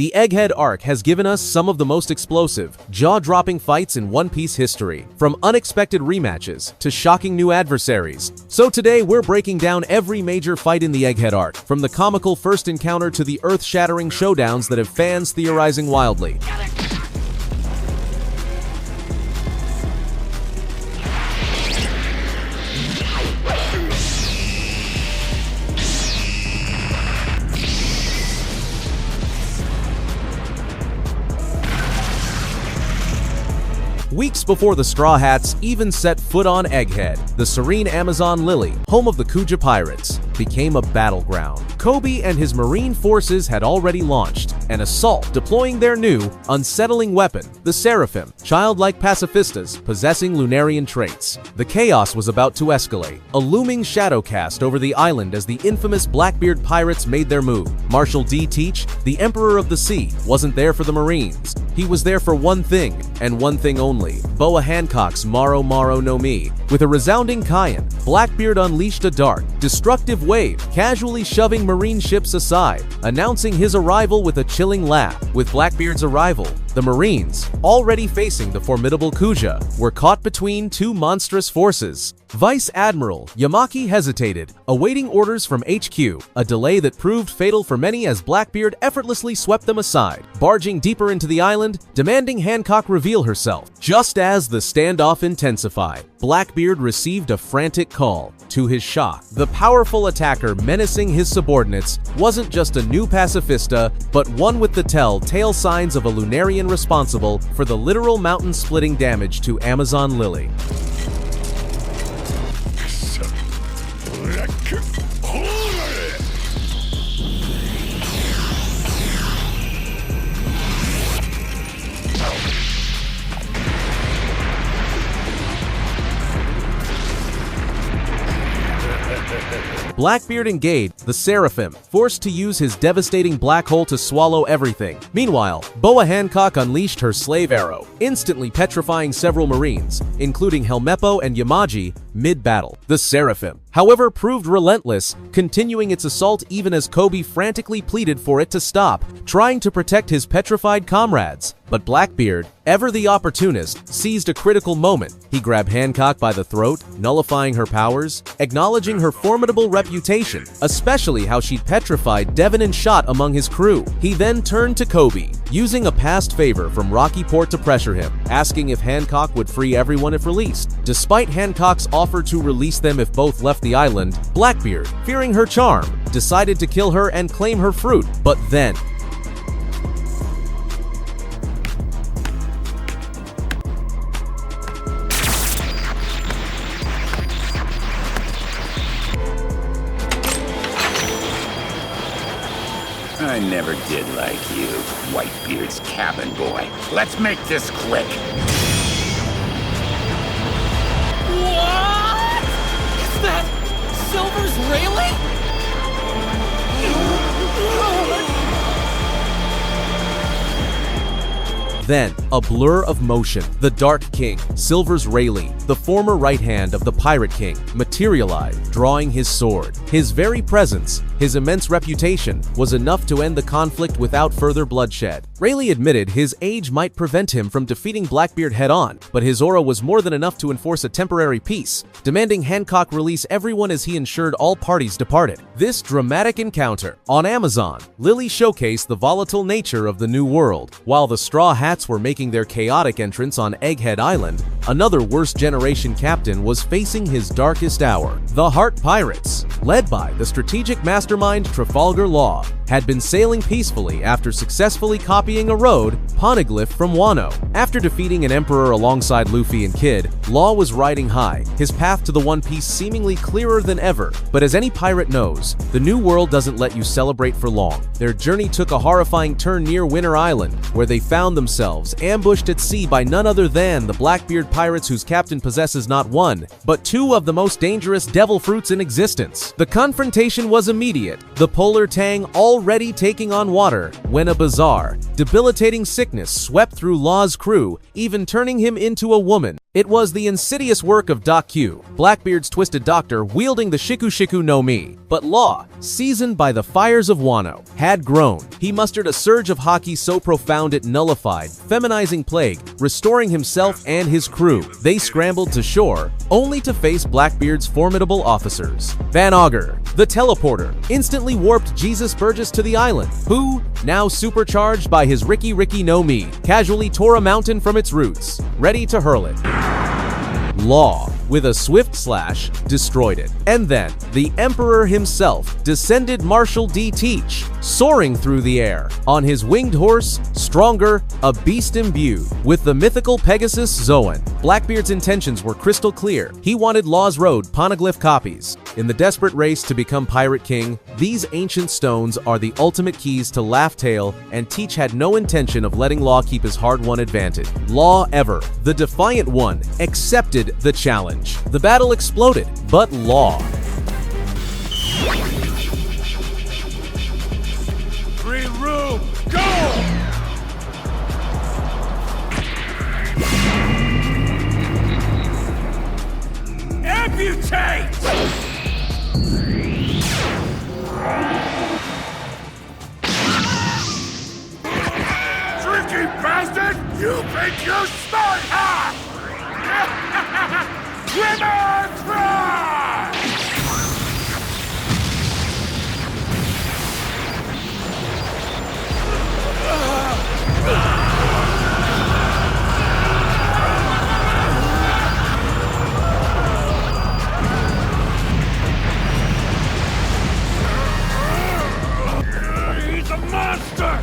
The Egghead arc has given us some of the most explosive, jaw-dropping fights in One Piece history, from unexpected rematches to shocking new adversaries. So today we're breaking down every major fight in the Egghead arc, from the comical first encounter to the earth-shattering showdowns that have fans theorizing wildly. Weeks before the Straw Hats even set foot on Egghead, the serene Amazon Lily, home of the Kuja pirates, became a battleground. Koby and his marine forces had already launched an assault, deploying their new, unsettling weapon, the Seraphim, childlike pacifistas possessing Lunarian traits. The chaos was about to escalate, a looming shadow cast over the island as the infamous Blackbeard pirates made their move. Marshal D. Teach, the Emperor of the Sea, wasn't there for the Marines. He was there for one thing, and one thing only: Boa Hancock's Maro Maro no Mi. With a resounding Cayenne, Blackbeard unleashed a dark, destructive wave, casually shoving Marine ships aside, announcing his arrival with a chilling laugh. With Blackbeard's arrival, the Marines, already facing the formidable Kuja, were caught between two monstrous forces. Vice Admiral Yamaki hesitated, awaiting orders from HQ, a delay that proved fatal for many as Blackbeard effortlessly swept them aside, barging deeper into the island, demanding Hancock reveal herself. Just as the standoff intensified, Blackbeard received a frantic call. To his shock, the powerful attacker menacing his subordinates wasn't just a new pacifista, but one with the telltale signs of a Lunarian responsible for the literal mountain-splitting damage to Amazon Lily. Blackbeard engaged the Seraphim, forced to use his devastating black hole to swallow everything. Meanwhile, Boa Hancock unleashed her slave arrow, instantly petrifying several Marines, including Helmeppo and Yamaji, mid-battle. The Seraphim, however, proved relentless, continuing its assault even as Koby frantically pleaded for it to stop, trying to protect his petrified comrades. But Blackbeard, ever the opportunist, seized a critical moment. He grabbed Hancock by the throat, nullifying her powers, acknowledging her formidable reputation, especially how she'd petrified Devon and Shot among his crew. He then turned to Koby, using a past favor from Rocky Port to pressure him, asking if Hancock would free everyone if released. Despite Hancock's offer to release them if both left the island, Blackbeard, fearing her charm, decided to kill her and claim her fruit. But then, I never did like you, Whitebeard's cabin boy. Let's make this quick. What? Is that Silver's railing? Then, a blur of motion. The Dark King, Silver's Rayleigh, the former right hand of the Pirate King, materialized, drawing his sword. His very presence, his immense reputation, was enough to end the conflict without further bloodshed. Rayleigh admitted his age might prevent him from defeating Blackbeard head-on, but his aura was more than enough to enforce a temporary peace, demanding Hancock release everyone as he ensured all parties departed. This dramatic encounter on Amazon, Lily showcased the volatile nature of the New World. While the Straw Hats were making their chaotic entrance on Egghead Island, another worst generation captain was facing his darkest hour. The Heart Pirates, led by the strategic mastermind Trafalgar Law, had been sailing peacefully after successfully copying a road poneglyph from Wano. After defeating an emperor alongside Luffy and Kid, Law was riding high, his path to the One Piece seemingly clearer than ever. But as any pirate knows, the New World doesn't let you celebrate for long. Their journey took a horrifying turn near Winter Island, where they found themselves ambushed at sea by none other than the Blackbeard pirates, whose captain possesses not one, but two of the most dangerous devil fruits in existence. The confrontation was immediate, the Polar Tang already taking on water, when a bizarre, debilitating sickness swept through Law's crew, even turning him into a woman. It was the insidious work of Doc Q, Blackbeard's twisted doctor wielding the Shiku no Mi. But Law, seasoned by the fires of Wano, had grown. He mustered a surge of haki so profound it nullified, feminizing Plague, restoring himself and his crew. They scrambled to shore, only to face Blackbeard's formidable officers. Van Augur, the teleporter, instantly warped Jesus Burgess to the island, who, now supercharged by his Riki no Mi, casually tore a mountain from its roots, ready to hurl it. Law, with a swift slash, destroyed it. And then, the Emperor himself descended Marshal D. Teach, soaring through the air. On his winged horse, stronger, a beast imbued, with the mythical Pegasus Zoan. Blackbeard's intentions were crystal clear. He wanted Law's Road poneglyph copies. In the desperate race to become Pirate King, these ancient stones are the ultimate keys to Laugh Tale, and Teach had no intention of letting Law keep his hard-won advantage. Law, ever the defiant one, accepted the challenge. The battle exploded, but Law. Free room, go! Amputate! Tricky bastard! You think you're smart, huh? Women try! He's a monster!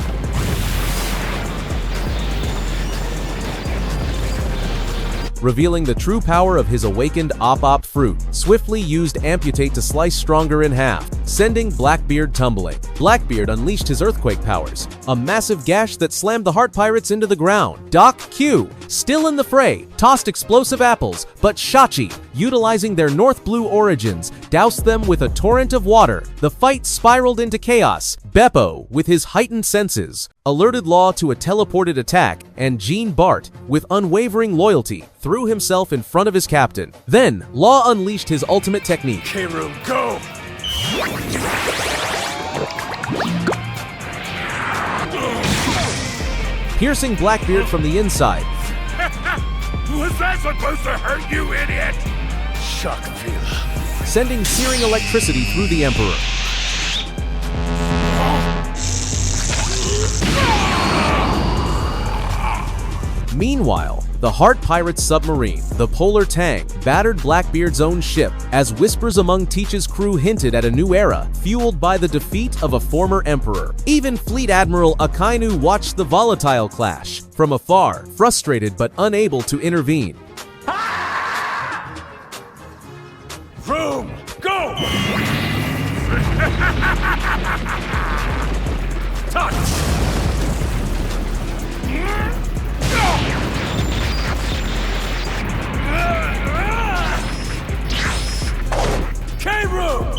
Revealing the true power of his awakened Op fruit, swiftly used Amputate to slice Stronger in half, sending Blackbeard tumbling. Blackbeard unleashed his earthquake powers, a massive gash that slammed the Heart Pirates into the ground. Doc Q, still in the fray, tossed explosive apples, but Shachi, utilizing their North Blue origins, doused them with a torrent of water. The fight spiraled into chaos. Beppo, with his heightened senses, alerted Law to a teleported attack, and Jean Bart, with unwavering loyalty, threw himself in front of his captain. Then, Law unleashed his ultimate technique. K-Room, go! Piercing Blackbeard from the inside. Was that supposed to hurt, you idiot? Shock Vila. Sending searing electricity through the Emperor. Meanwhile, the Heart Pirates submarine, the Polar Tang, battered Blackbeard's own ship, as whispers among Teach's crew hinted at a new era, fueled by the defeat of a former emperor. Even Fleet Admiral Akainu watched the volatile clash from afar, frustrated but unable to intervene. Room, go! Touch! K-Room!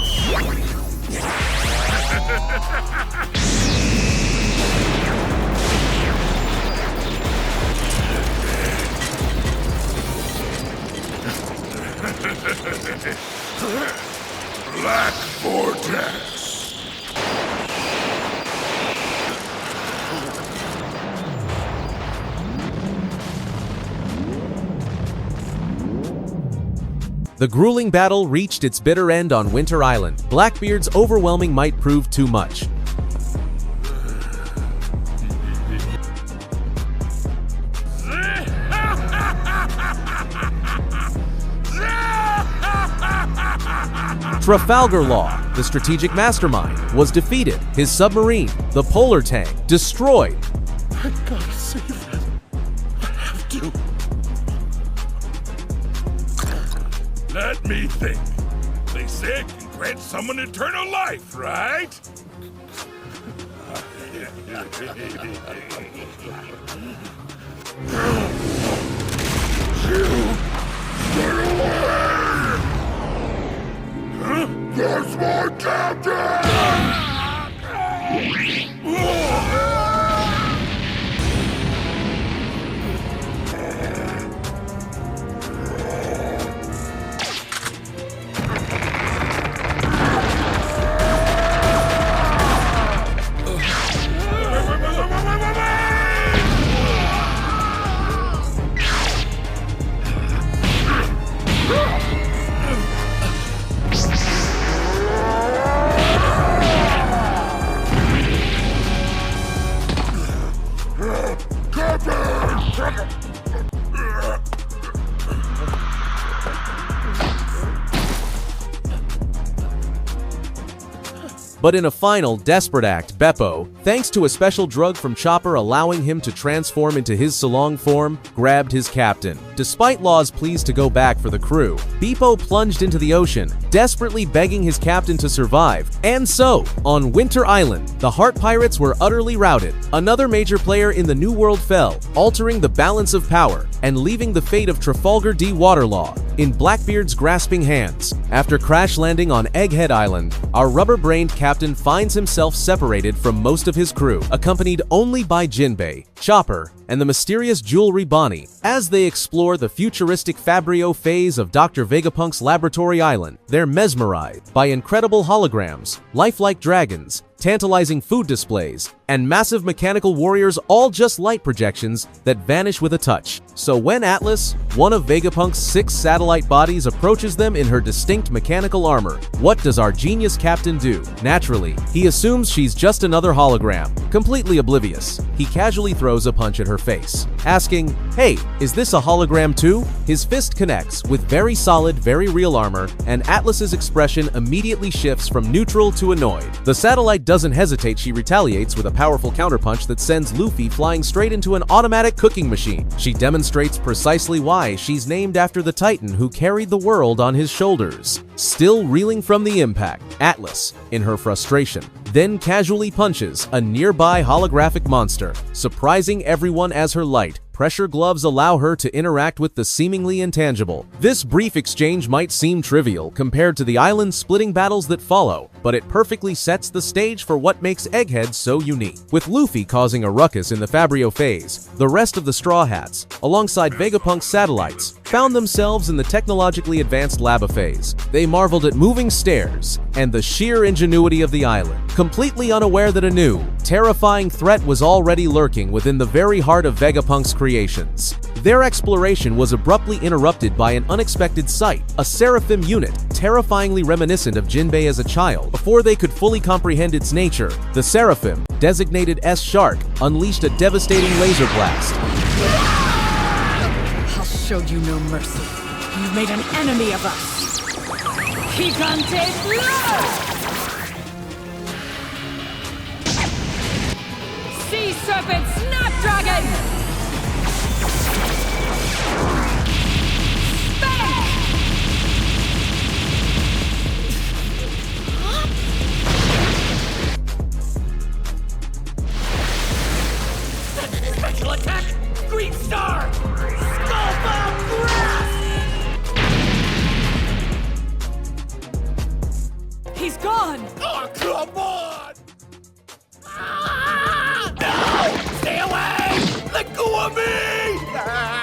Black Vortex! The grueling battle reached its bitter end on Winter Island. Blackbeard's overwhelming might proved too much. Trafalgar Law, the strategic mastermind, was defeated. His submarine, the Polar Tang, destroyed. I gotta save them. I have to. Let me think. They say it can grant someone eternal life, right? That's my captain! But in a final, desperate act, Beppo, thanks to a special drug from Chopper allowing him to transform into his Salong form, grabbed his captain. Despite Law's pleas to go back for the crew, Beppo plunged into the ocean, desperately begging his captain to survive. And so, on Winter Island, the Heart Pirates were utterly routed. Another major player in the New World fell, altering the balance of power, and leaving the fate of Trafalgar D. Waterlaw in Blackbeard's grasping hands. After crash landing on Egghead Island, our rubber-brained captain finds himself separated from most of his crew, accompanied only by Jinbei, Chopper, and the mysterious Jewelry Bonnie, as they explore the futuristic Fabrio phase of Dr. Vegapunk's laboratory island. They're mesmerized by incredible holograms, lifelike dragons, tantalizing food displays, and massive mechanical warriors, all just light projections that vanish with a touch. So when Atlas, one of Vegapunk's 6 satellite bodies, approaches them in her distinct mechanical armor, what does our genius captain do? Naturally, he assumes she's just another hologram, completely oblivious. He casually throws a punch at her face, asking, "Hey, is this a hologram too?" His fist connects with very solid, very real armor, and Atlas's expression immediately shifts from neutral to annoyed. The satellite doesn't hesitate. She retaliates with a powerful counterpunch that sends Luffy flying straight into an automatic cooking machine. She demonstrates precisely why she's named after the Titan who carried the world on his shoulders. Still reeling from the impact, Atlas, in her frustration, then casually punches a nearby holographic monster, surprising everyone as her light pressure gloves allow her to interact with the seemingly intangible. This brief exchange might seem trivial compared to the island-splitting battles that follow, but it perfectly sets the stage for what makes Egghead so unique. With Luffy causing a ruckus in the Fabrio phase, the rest of the Straw Hats, alongside Vegapunk's satellites, found themselves in the technologically advanced Lava phase. They marveled at moving stairs and the sheer ingenuity of the island, completely unaware that a new, terrifying threat was already lurking within the very heart of Vegapunk's creations. Their exploration was abruptly interrupted by an unexpected sight, a Seraphim unit, terrifyingly reminiscent of Jinbei as a child. Before they could fully comprehend its nature, the Seraphim, designated S-Shark, unleashed a devastating laser blast. I'll show you no mercy. You made an enemy of us. Gigante Blow! Sea Serpent Snapdragon! Special attack! Green Star! Skull Bomb Grasp! He's gone! Oh, come on! Ah! No! Stay away! Let go of me! Ah!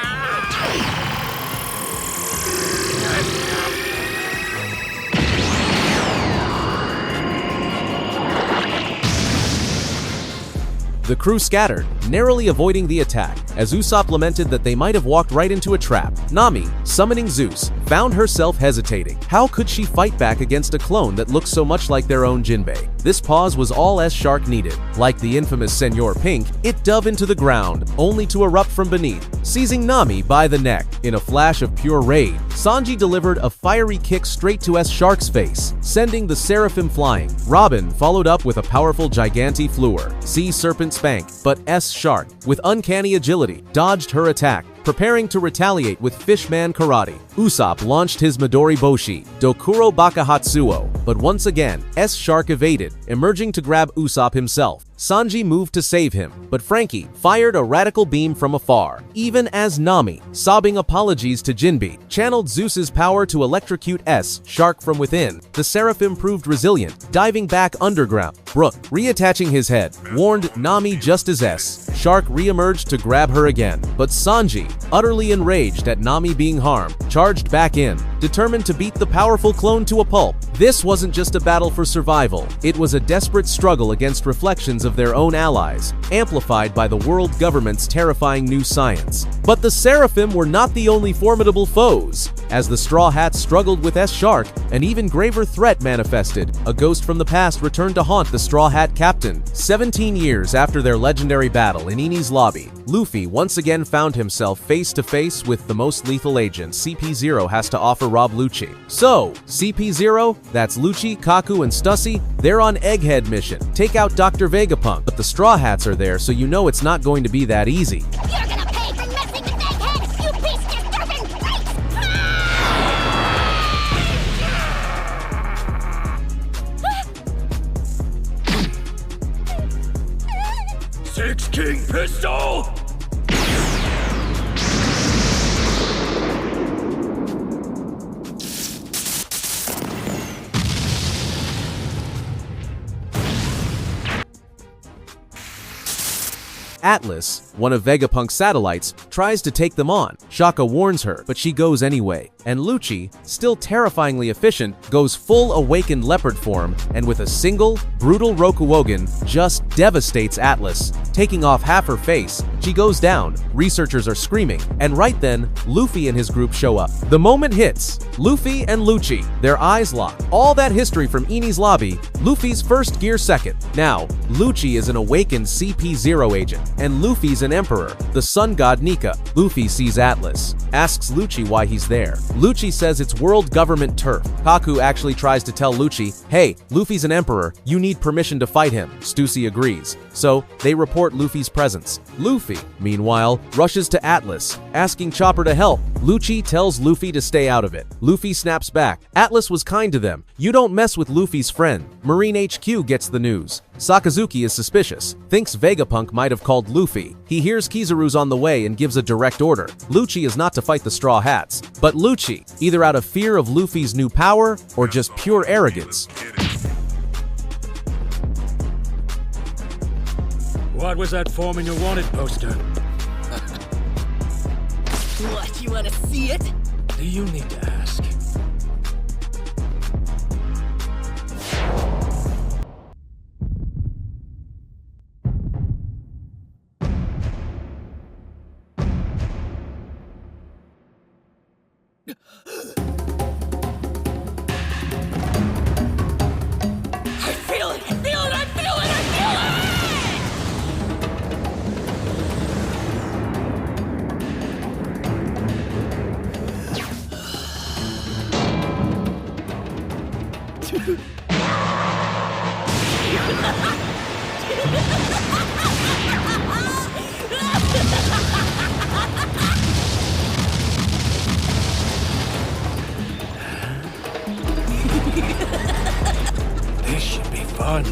The crew scattered, narrowly avoiding the attack, as Usopp lamented that they might have walked right into a trap. Nami, summoning Zeus, found herself hesitating. How could she fight back against a clone that looked so much like their own Jinbei? This pause was all S-Shark needed. Like the infamous Senor Pink, it dove into the ground, only to erupt from beneath, seizing Nami by the neck. In a flash of pure rage, Sanji delivered a fiery kick straight to S-Shark's face, sending the Seraphim flying. Robin followed up with a powerful Gigante Fluer, Sea Serpent Spank, but S-Shark, with uncanny agility, dodged her attack, preparing to retaliate with Fishman Karate. Usopp launched his Midori Boshi, Dokuro Bakahatsuo, but once again, S-Shark evaded, emerging to grab Usopp himself. Sanji moved to save him, but Frankie fired a radical beam from afar, even as Nami, sobbing apologies to Jinbei, channeled Zeus's power to electrocute S-Shark from within. The Seraphim proved resilient, diving back underground. Brook, reattaching his head, warned Nami just as S-Shark re-emerged to grab her again. But Sanji, utterly enraged at Nami being harmed, charged back in, determined to beat the powerful clone to a pulp. This wasn't just a battle for survival, it was a desperate struggle against reflections of their own allies, amplified by the world government's terrifying new science. But the Seraphim were not the only formidable foes. As the Straw Hats struggled with S-Shark, an even graver threat manifested. A ghost from the past returned to haunt the Straw Hat captain. 17 years after their legendary battle in Enies Lobby, Luffy once again found himself face to face with the most lethal agent CP0 has to offer Rob Lucci. So, CP0, that's Lucci, Kaku, and Stussy, they're on Egghead mission. Take out Dr. Vegapunk, but the Straw Hats are there, so you know it's not going to be that easy. You're gonna pay for messing with Egghead, you beast disturbing freaks! Six King Pistol! Atlas, one of Vegapunk's satellites, tries to take them on. Shaka warns her, but she goes anyway. And Lucci, still terrifyingly efficient, goes full awakened leopard form and with a single, brutal Rokuwogen, just devastates Atlas. Taking off half her face, she goes down. Researchers are screaming, and right then, Luffy and his group show up. The moment hits. Luffy and Lucci, their eyes lock. All that history from Enies Lobby, Luffy's first gear second. Now, Lucci is an awakened CP0 agent, and Luffy's an emperor, the sun god Nika. Luffy sees Atlas, asks Lucci why he's there. Lucci says it's world government turf. Kaku actually tries to tell Lucci, hey, Luffy's an emperor, you need permission to fight him. Stussy agrees. So, they report Luffy's presence. Luffy, meanwhile, rushes to Atlas, asking Chopper to help. Lucci tells Luffy to stay out of it. Luffy snaps back. Atlas was kind to them. You don't mess with Luffy's friend. Marine HQ gets the news. Sakazuki is suspicious, thinks Vegapunk might have called Luffy. He hears Kizaru's on the way and gives a direct order. Lucci is not to fight the Straw Hats, but Lucci, either out of fear of Luffy's new power or just pure arrogance. What was that form in your wanted poster? What, you wanna see it? Do you need to ask? I feel it! I feel it! I feel it! I This should be fun.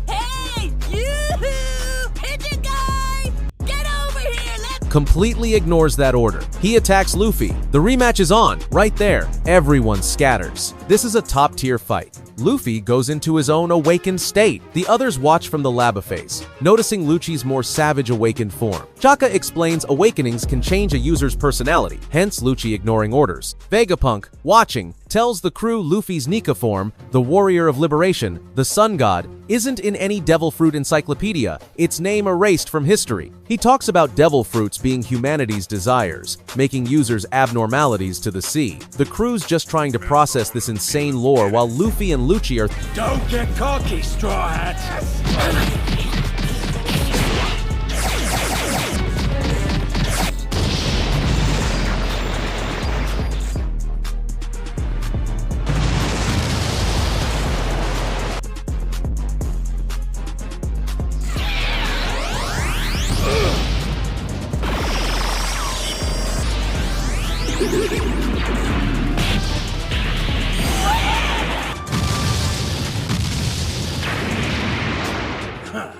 Hey, you! Pigeon guy! Get over here! Let's Completely ignores that order. He attacks Luffy. The rematch is on, right there. Everyone scatters. This is a top-tier fight. Luffy goes into his own awakened state. The others watch from the Labaface, noticing Lucci's more savage awakened form. Chaka explains awakenings can change a user's personality, hence Lucci ignoring orders. Vegapunk, watching, tells the crew Luffy's Nika form, the warrior of liberation, the sun god, isn't in any devil fruit encyclopedia, its name erased from history. He talks about devil fruits being humanity's desires, making users abnormalities to the sea. The crew's just trying to process this insane lore while Luffy and Lucci are Don't get cocky, Straw Hats! Huh.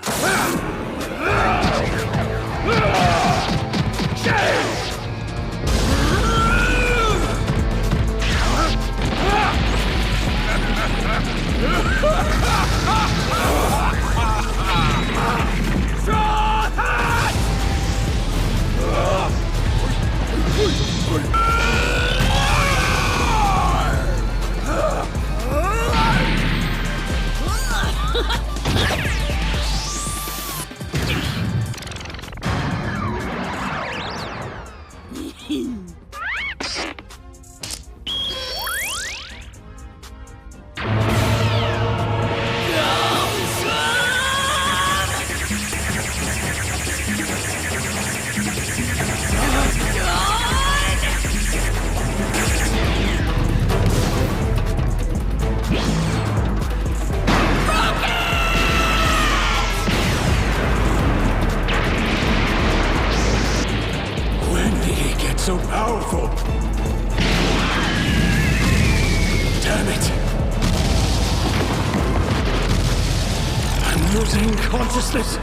losing consciousness.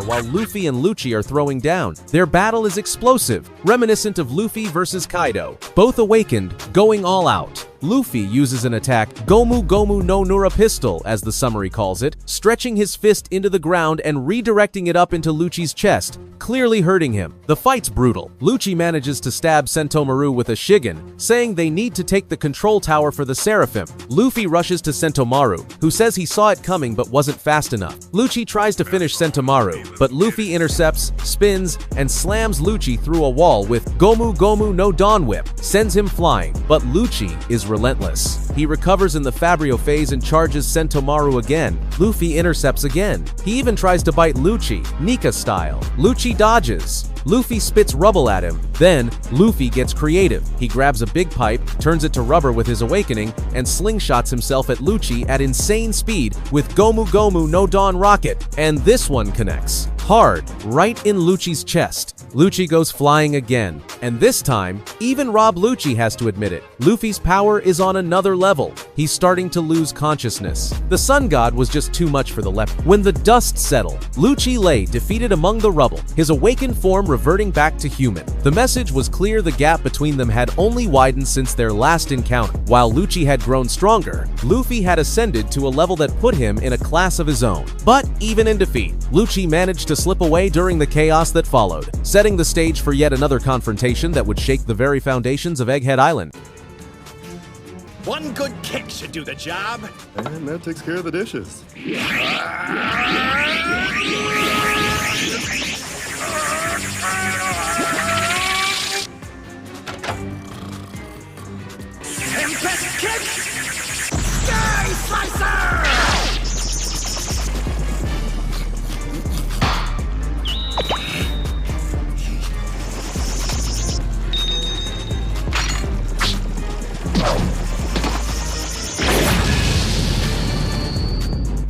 While Luffy and Lucci are throwing down, their battle is explosive, reminiscent of Luffy versus Kaido. Both awakened, going all out. Luffy uses an attack, Gomu Gomu no Nura pistol, as the summary calls it, stretching his fist into the ground and redirecting it up into Lucci's chest, clearly hurting him. The fight's brutal. Lucci manages to stab Sentomaru with a Shigen, saying they need to take the control tower for the Seraphim. Luffy rushes to Sentomaru, who says he saw it coming but wasn't fast enough. Lucci tries to finish Sentomaru, but Luffy intercepts, spins, and slams Lucci through a wall with Gomu Gomu no Dawn Whip, sends him flying, but Lucci is relentless. He recovers in the Fabrio phase and charges Sentomaru again. Luffy intercepts again. He even tries to bite Lucci, Nika style. Lucci dodges. Luffy spits rubble at him. Then, Luffy gets creative. He grabs a big pipe, turns it to rubber with his awakening, and slingshots himself at Lucci at insane speed with Gomu Gomu no Dawn Rocket. And this one connects. Hard, right in Lucci's chest. Lucci goes flying again, and this time, even Rob Lucci has to admit it. Luffy's power is on another level. He's starting to lose consciousness. The Sun God was just too much for the leopard. When the dust settled, Lucci lay defeated among the rubble, his awakened form reverting back to human. The message was clear: the gap between them had only widened since their last encounter. While Lucci had grown stronger, Luffy had ascended to a level that put him in a class of his own. But even in defeat, Lucci managed to slip away during the chaos that followed, setting the stage for yet another confrontation that would shake the very foundations of Egghead Island. One good kick should do the job. And that takes care of the dishes. Tempest kick! Sky Slicer!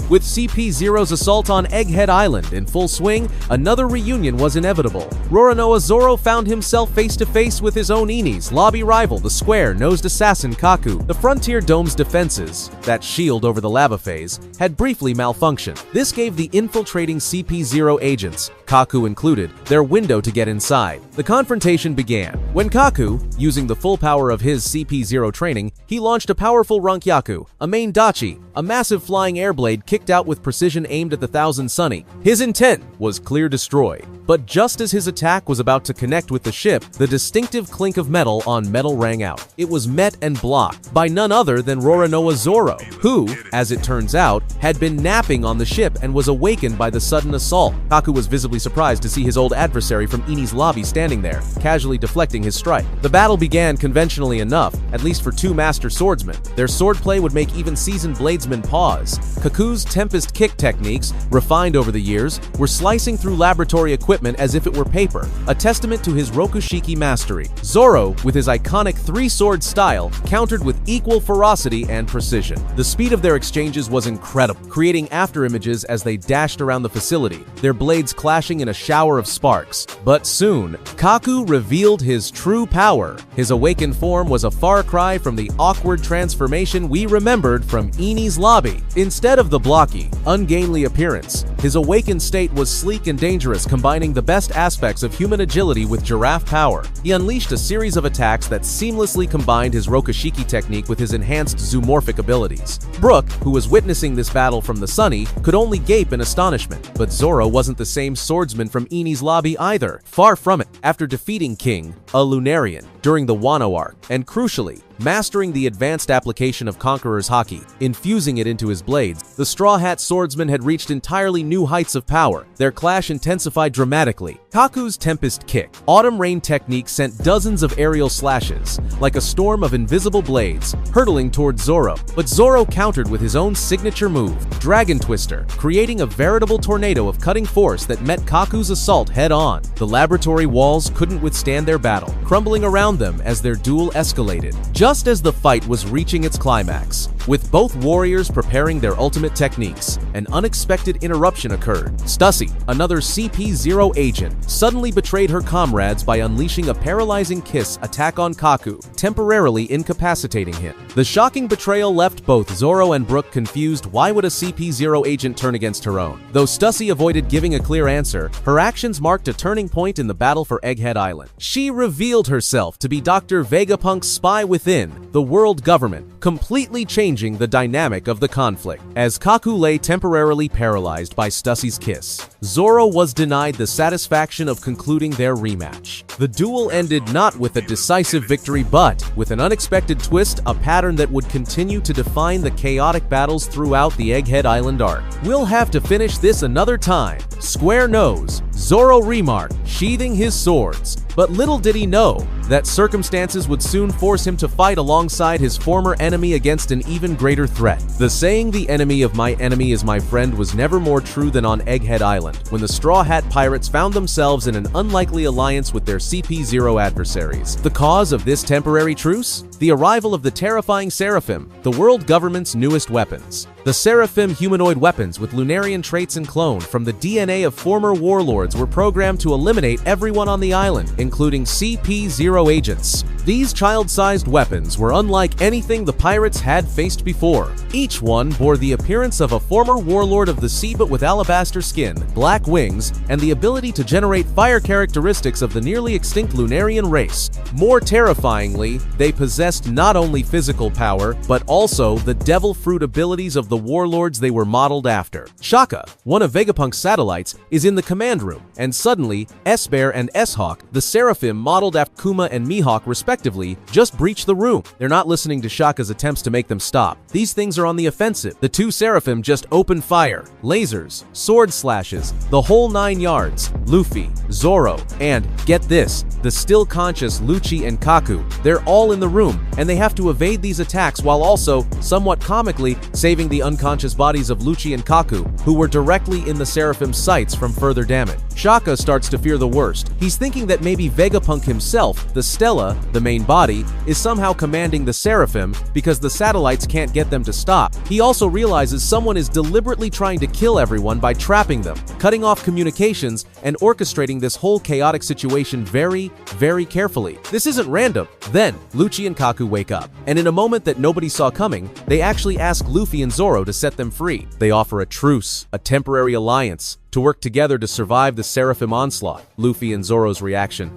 With CP0's assault on Egghead Island in full swing, another reunion was inevitable. Roronoa Zoro found himself face-to-face with his own Enies lobby rival, the square-nosed assassin Kaku. The Frontier Dome's defenses, that shield over the lava phase, had briefly malfunctioned. This gave the infiltrating CP0 agents, Kaku included, their window to get inside. The confrontation began when Kaku, using the full power of his CP0 training, he launched a powerful Rankyaku, a main dachi, a massive flying airblade kicked out with precision aimed at the Thousand Sunny. His intent was clear destroy. But just as his attack was about to connect with the ship, the distinctive clink of metal on metal rang out. It was met and blocked by none other than Roronoa Zoro, who, as it turns out, had been napping on the ship and was awakened by the sudden assault. Kaku was visibly surprised to see his old adversary from Eni's lobby standing there, casually deflecting his strike. The battle began conventionally enough, at least for two master swordsmen. Their swordplay would make even seasoned bladesmen pause. Kaku's Tempest kick techniques, refined over the years, were slicing through laboratory equipment as if it were paper, a testament to his Rokushiki mastery. Zoro, with his iconic three-sword style, countered with equal ferocity and precision. The speed of their exchanges was incredible, creating afterimages as they dashed around the facility, their blades clashing in a shower of sparks. But soon, Kaku revealed his true power. His awakened form was a far cry from the awkward transformation we remembered from Eni's lobby. Instead of the blocky, ungainly appearance, his awakened state was sleek and dangerous, combining the best aspects of human agility with giraffe power. He unleashed a series of attacks that seamlessly combined his Rokushiki technique with his enhanced zoomorphic abilities. Brook, who was witnessing this battle from the Sunny, could only gape in astonishment. But Zoro wasn't the same swordsman from Eni's lobby either. Far from it. After defeating King, a Lunarian, during the Wano arc, and crucially, mastering the advanced application of Conqueror's Haki, infusing it into his blades, the Straw Hat swordsman had reached entirely new heights of power. Their clash intensified dramatically. Kaku's Tempest kick, Autumn Rain technique sent dozens of aerial slashes, like a storm of invisible blades, hurtling towards Zoro. But Zoro countered with his own signature move, Dragon Twister, creating a veritable tornado of cutting force that met Kaku's assault head-on. The laboratory walls couldn't withstand their battle, crumbling around them as their duel escalated. Just as the fight was reaching its climax, With both warriors preparing their ultimate techniques, an unexpected interruption occurred. Stussy, another CP0 agent, suddenly betrayed her comrades by unleashing a paralyzing kiss attack on Kaku, temporarily incapacitating him. The shocking betrayal left both Zoro and Brook confused. Why would a CP0 agent turn against her own? Though Stussy avoided giving a clear answer, her actions marked a turning point in the battle for Egghead Island. She revealed herself to be Dr. Vegapunk's spy within the world government, completely changing the dynamic of the conflict. As Kaku lay temporarily paralyzed by Stussy's kiss, Zoro was denied the satisfaction of concluding their rematch. The duel ended not with a decisive victory but with an unexpected twist, a pattern that would continue to define the chaotic battles throughout the Egghead Island arc. We'll have to finish this another time. Square nose, Zoro remarked, sheathing his swords. But little did he know that circumstances would soon force him to fight alongside his former enemy against an even greater threat. The saying, "the enemy of my enemy is my friend," was never more true than on Egghead Island, when the Straw Hat Pirates found themselves in an unlikely alliance with their CP0 adversaries. The cause of this temporary truce? The arrival of the terrifying Seraphim, the world government's newest weapons. The Seraphim humanoid weapons with Lunarian traits and clone from the DNA of former warlords were programmed to eliminate everyone on the island, including CP0 agents. These child-sized weapons were unlike anything the pirates had faced before. Each one bore the appearance of a former warlord of the sea but with alabaster skin, black wings, and the ability to generate fire characteristics of the nearly extinct Lunarian race. More terrifyingly, they possessed not only physical power, but also the devil fruit abilities of the warlords they were modeled after. Shaka, one of Vegapunk's satellites, is in the command room, and suddenly, S-Bear and S-Hawk, the Seraphim modeled after Kuma and Mihawk respectively, just breach the room. They're not listening to Shaka's attempts to make them stop. These things are on the offensive. The two Seraphim just open fire. Lasers, sword slashes, the whole 9 yards. Luffy, Zoro, and, get this, the still conscious Lucci and Kaku. They're all in the room, and they have to evade these attacks while also, somewhat comically, saving the unconscious bodies of Lucci and Kaku, who were directly in the Seraphim's sights from further damage. Shaka starts to fear the worst. He's thinking that maybe Vegapunk himself, the Stella, the main body, is somehow commanding the Seraphim because the satellites can't get them to stop. He also realizes someone is deliberately trying to kill everyone by trapping them, cutting off communications, and orchestrating this whole chaotic situation very, very carefully. This isn't random. Then, Lucci and Kaku wake up, and in a moment that nobody saw coming, they actually ask Luffy and Zoro to set them free. They offer a truce, a temporary alliance, to work together to survive the Seraphim onslaught. Luffy and Zoro's reaction.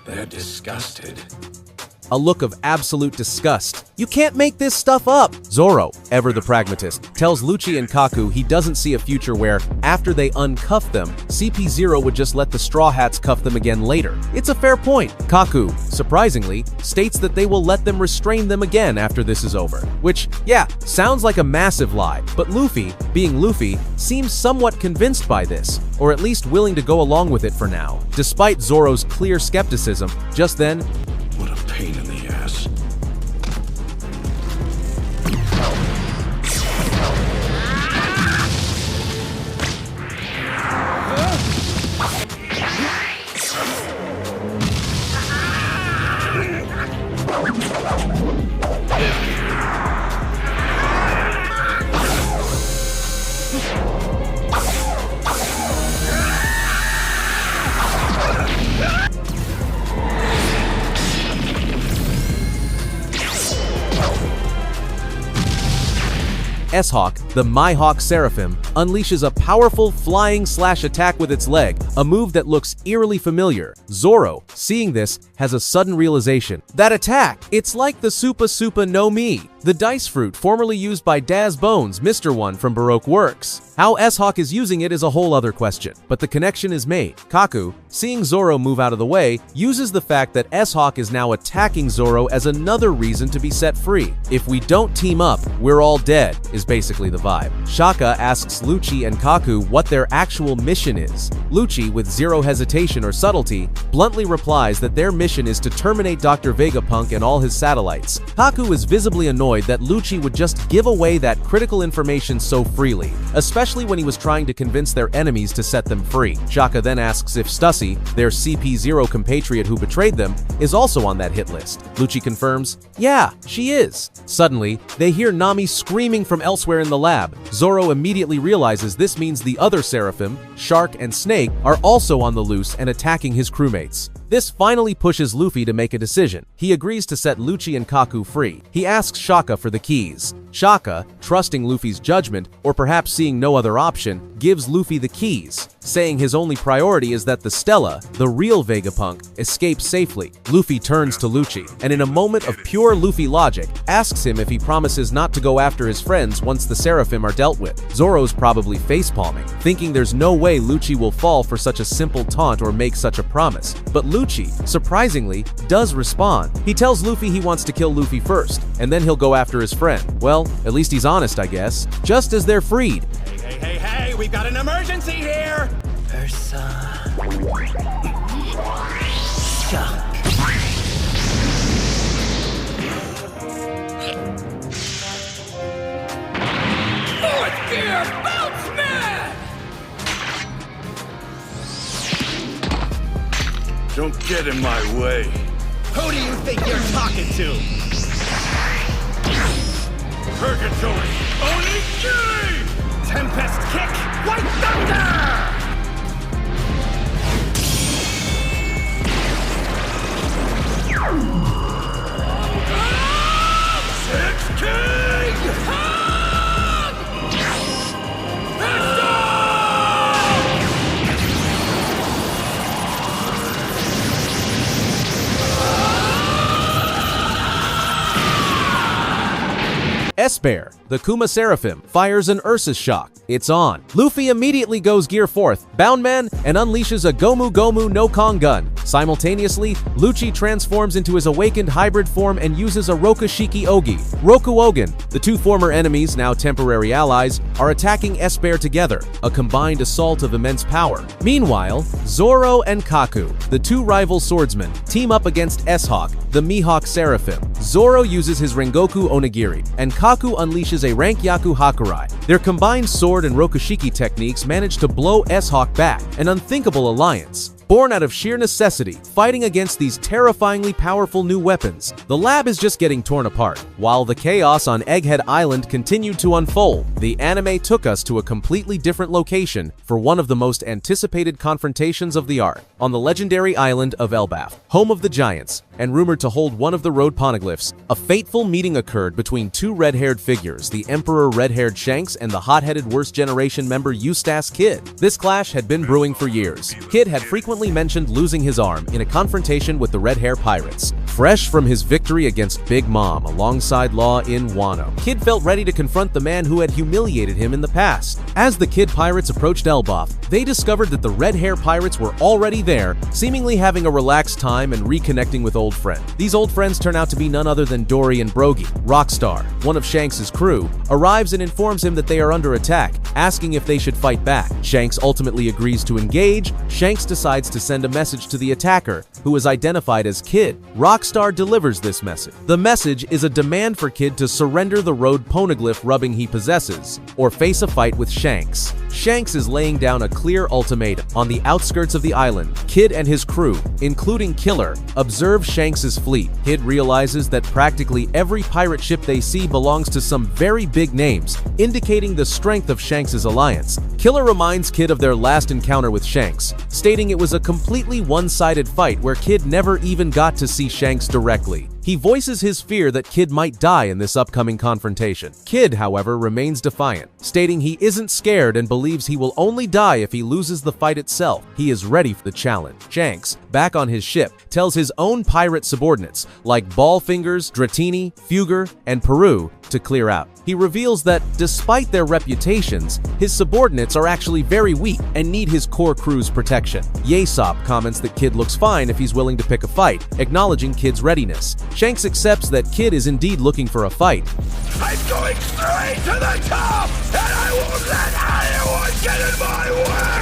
They're disgusted. A look of absolute disgust. You can't make this stuff up! Zoro, ever the pragmatist, tells Lucci and Kaku he doesn't see a future where, after they uncuff them, CP0 would just let the Straw Hats cuff them again later. It's a fair point. Kaku, surprisingly, states that they will let them restrain them again after this is over. Which, yeah, sounds like a massive lie, but Luffy, being Luffy, seems somewhat convinced by this, or at least willing to go along with it for now. Despite Zoro's clear skepticism, just then, What a pain in the ass. S-Hawk, the Mihawk Seraphim, unleashes a powerful flying slash attack with its leg, a move that looks eerily familiar. Zoro, seeing this, has a sudden realization. That attack! It's like the Supa Supa no Mi, the dice fruit formerly used by Daz Bones, Mr. One from Baroque Works. How S-Hawk is using it is a whole other question, but the connection is made. Kaku, seeing Zoro move out of the way, uses the fact that S-Hawk is now attacking Zoro as another reason to be set free. If we don't team up, we're all dead, is basically the vibe. Shaka asks Lucci and Kaku what their actual mission is. Lucci, with zero hesitation or subtlety, bluntly replies that their mission is to terminate Dr. Vegapunk and all his satellites. Kaku is visibly annoyed that Lucci would just give away that critical information so freely, especially when he was trying to convince their enemies to set them free. Shaka then asks if Stussy, their CP0 compatriot who betrayed them, is also on that hit list. Lucci confirms, yeah, she is. Suddenly, they hear Nami screaming from elsewhere in the lab. Zoro immediately realizes this means the other Seraphim, Shark and Snake, are also on the loose and attacking his crewmates. This finally pushes Luffy to make a decision. He agrees to set Lucci and Kaku free. He asks Shaka for the keys. Shaka, trusting Luffy's judgment, or perhaps seeing no other option, gives Luffy the keys, saying his only priority is that the Stella, the real Vegapunk, escapes safely. Luffy turns to Lucci, and in a moment of pure Luffy logic, asks him if he promises not to go after his friends once the Seraphim are dealt with. Zoro's probably facepalming, thinking there's no way Lucci will fall for such a simple taunt or make such a promise. But Lucci, surprisingly, does respond. He tells Luffy he wants to kill Luffy first, and then he'll go after his friend. Well, at least he's honest, I guess. Just as they're freed. Hey, we've got an emergency here! Ursa. Shock. Fourth gear, bounce man! Don't get in my way. Who do you think you're talking to? Purgatory, Onigiri! Tempest kick, white thunder! Six King! S-Bear, the Kuma Seraphim, fires an Ursus shock. It's on. Luffy immediately goes gear fourth, Boundman, and unleashes a Gomu Gomu no Kong gun. Simultaneously, Lucci transforms into his awakened hybrid form and uses a Rokushiki Ogi. Roku Ogen, the two former enemies, now temporary allies, are attacking S-Bear together, a combined assault of immense power. Meanwhile, Zoro and Kaku, the two rival swordsmen, team up against S-Hawk, the Mihawk Seraphim. Zoro uses his Rengoku Onigiri, and Kaku unleashes a Rankyaku Hakurai. Their combined sword and Rokushiki techniques manage to blow S-Hawk back, an unthinkable alliance. Born out of sheer necessity, fighting against these terrifyingly powerful new weapons, the lab is just getting torn apart. While the chaos on Egghead Island continued to unfold, the anime took us to a completely different location for one of the most anticipated confrontations of the arc. On the legendary island of Elbaf, home of the Giants, and rumored to hold one of the road poneglyphs, a fateful meeting occurred between two red-haired figures, the Emperor Red-Haired Shanks and the hot-headed Worst Generation member Eustace Kid. This clash had been brewing for years. Kid had frequently mentioned losing his arm in a confrontation with the Red Hair Pirates. Fresh from his victory against Big Mom alongside Law in Wano, Kid felt ready to confront the man who had humiliated him in the past. As the Kid Pirates approached Elbaf, they discovered that the Red Hair Pirates were already there, seemingly having a relaxed time and reconnecting with old friends. These old friends turn out to be none other than Dory and Brogy. Rockstar, one of Shanks' crew, arrives and informs him that they are under attack, asking if they should fight back. Shanks ultimately agrees to engage. Shanks decides to send a message to the attacker, who is identified as Kid. Rockstar delivers this message. The message is a demand for Kid to surrender the road poneglyph rubbing he possesses, or face a fight with Shanks. Shanks is laying down a clear ultimatum. On the outskirts of the island, Kid and his crew, including Killer, observe Shanks' fleet. Kid realizes that practically every pirate ship they see belongs to some very big names, indicating the strength of Shanks' alliance. Killer reminds Kid of their last encounter with Shanks, stating it was a completely one-sided fight where Kid never even got to see Shanks directly. He voices his fear that Kid might die in this upcoming confrontation. Kid, however, remains defiant, stating he isn't scared and believes he will only die if he loses the fight itself. He is ready for the challenge. Shanks, back on his ship, tells his own pirate subordinates, like Ballfingers, Dratini, Fugger, and Peru, to clear out. He reveals that, despite their reputations, his subordinates are actually very weak and need his core crew's protection. Yasopp comments that Kid looks fine if he's willing to pick a fight, acknowledging Kid's readiness. Shanks accepts that Kid is indeed looking for a fight. I'm going straight to the top, and I won't let anyone get in my way!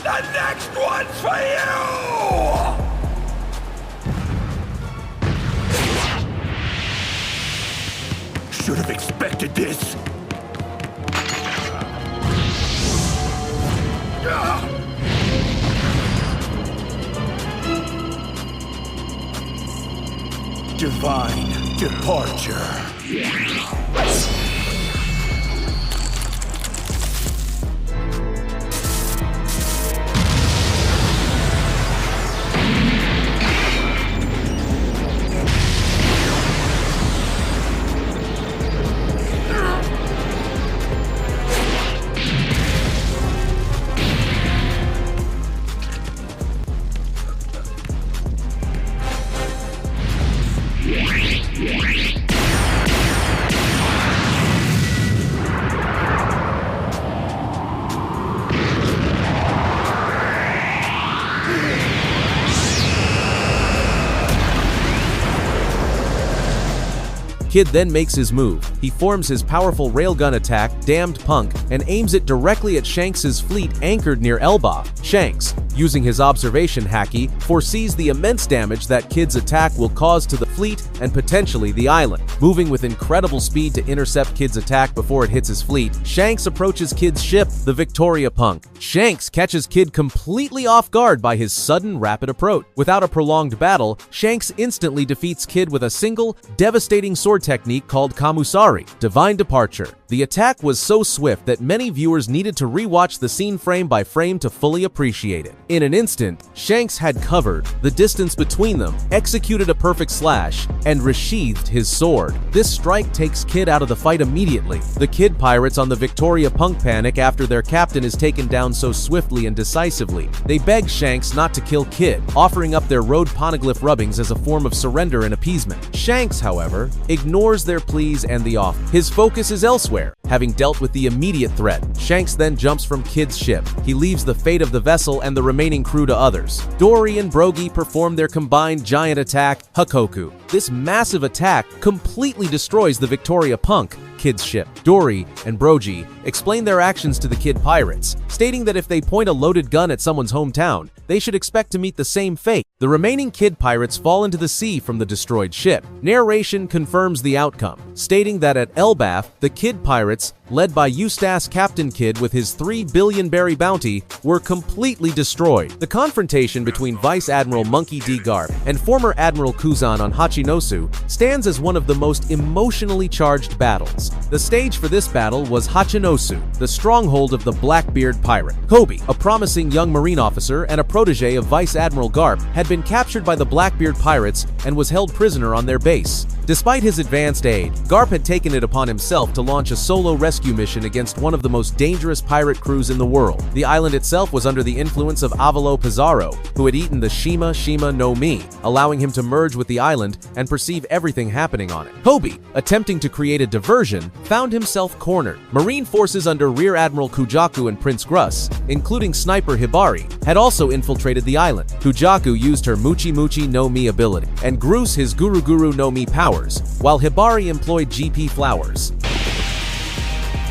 The next one's for you! Should have expected this. Divine departure. Kid then makes his move. He forms his powerful railgun attack, Damned Punk, and aims it directly at Shanks' fleet anchored near Elbaf. Shanks, using his observation haki, foresees the immense damage that Kid's attack will cause to the fleet and potentially the island. Moving with incredible speed to intercept Kid's attack before it hits his fleet, Shanks approaches Kid's ship, the Victoria Punk. Shanks catches Kid completely off guard by his sudden, rapid approach. Without a prolonged battle, Shanks instantly defeats Kid with a single, devastating sword technique called Kamusari, Divine Departure. The attack was so swift that many viewers needed to rewatch the scene frame by frame to fully appreciate it. In an instant, Shanks had covered the distance between them, executed a perfect slash, and resheathed his sword. This strike takes Kid out of the fight immediately. The Kid pirates on the Victoria Punk panic after their captain is taken down so swiftly and decisively. They beg Shanks not to kill Kid, offering up their road poneglyph rubbings as a form of surrender and appeasement. Shanks, however, ignores their pleas and the offer. His focus is elsewhere. Having dealt with the immediate threat, Shanks then jumps from Kid's ship. He leaves the fate of the vessel and the remaining crew to others. Dory and Brogy perform their combined giant attack, Hakoku. This massive attack completely destroys the Victoria Punk, Kid's ship. Dory and Brogy explain their actions to the Kid pirates, stating that if they point a loaded gun at someone's hometown, they should expect to meet the same fate. The remaining Kid pirates fall into the sea from the destroyed ship. Narration confirms the outcome, stating that at Elbaf, the Kid pirates, led by Eustace Captain Kidd with his 3 billion berry bounty, were completely destroyed. The confrontation between Vice Admiral Monkey D. Garp and former Admiral Kuzan on Hachinosu stands as one of the most emotionally charged battles. The stage for this battle was Hachinosu, the stronghold of the Blackbeard pirate. Kobe, a promising young Marine officer and a protege of Vice Admiral Garp, had been captured by the Blackbeard pirates and was held prisoner on their base. Despite his advanced aid, Garp had taken it upon himself to launch a solo rescue mission against one of the most dangerous pirate crews in the world. The island itself was under the influence of Avalo Pizarro, who had eaten the Shima Shima no Mi, allowing him to merge with the island and perceive everything happening on it. Kobe, attempting to create a diversion, found himself cornered. Marine forces under Rear Admiral Kujaku and Prince Gruss, including Sniper Hibari, had also infiltrated the island. Kujaku used her Muchi Muchi no Mi ability, and Gruss his Guru Guru no Mi powers, while Hibari employed GP flowers.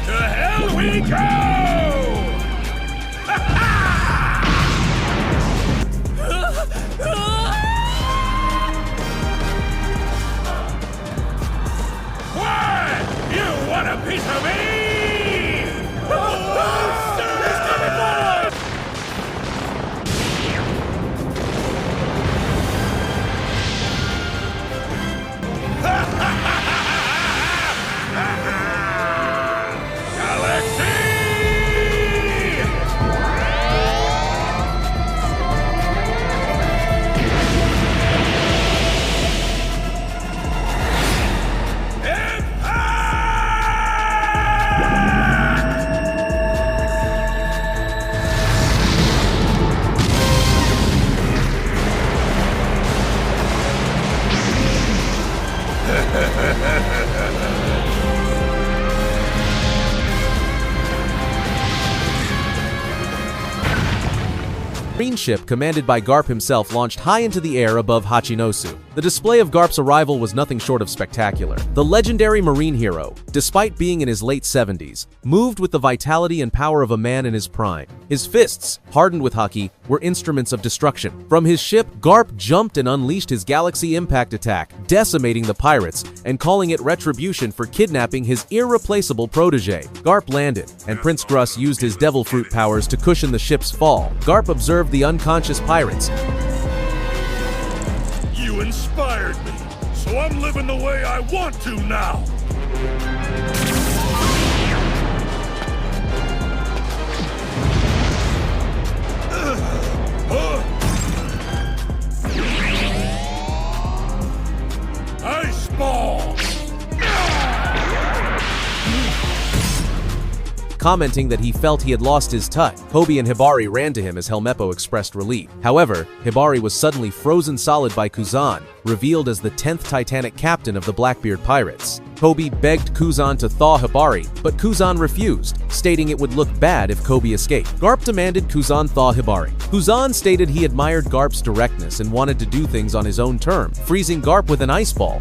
To hell we go! What? You want a piece of me? Galaxy Marine ship commanded by Garp himself launched high into the air above Hachinosu. The display of Garp's arrival was nothing short of spectacular. The legendary marine hero, despite being in his late 70s, moved with the vitality and power of a man in his prime. His fists, hardened with haki, were instruments of destruction. From his ship, Garp jumped and unleashed his galaxy impact attack, decimating the pirates and calling it retribution for kidnapping his irreplaceable protege. Garp landed, and Prince Gruss used his devil fruit powers to cushion the ship's fall. Garp observed the unconscious pirates. You inspired me, so I'm living the way I want to now. Ice ball! Commenting that he felt he had lost his touch, Kobe and Hibari ran to him as Helmeppo expressed relief. However, Hibari was suddenly frozen solid by Kuzan, revealed as the 10th Titanic captain of the Blackbeard pirates. Kobe begged Kuzan to thaw Hibari, but Kuzan refused, stating it would look bad if Kobe escaped. Garp demanded Kuzan thaw Hibari. Kuzan stated he admired Garp's directness and wanted to do things on his own terms, freezing Garp with an ice ball.